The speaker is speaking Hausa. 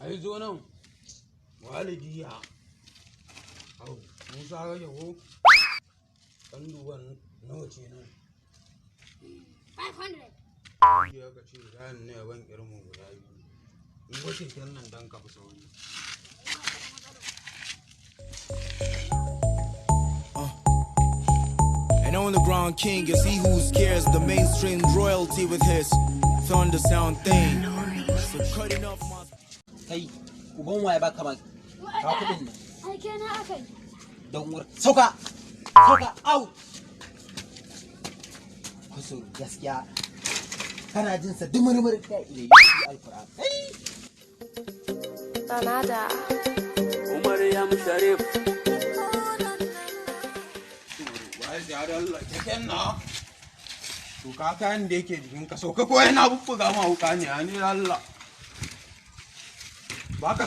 ai zo nan walidi ya au musa ga ko kan duban nawa ce nan 500 ya ka ce zan ne ban irin guda biyu in wace kan nan dan ka fi sauri And on the ground king is he who scares the mainstream royalty with his thunder sound thing. So cutting off my Kai, uban waye baka ba ka kudin nan. Ai kenan akai. Don wur sauka. Sauka out. Kuso gaskiya kana jin sa dumurmur kai ile yi alquran. Kai. Nada. Umar ya musharif. wai da Allah keken na to ka kan da yake jikin ka so ka ko yana bubbuga ma wuka ne ani Allah baka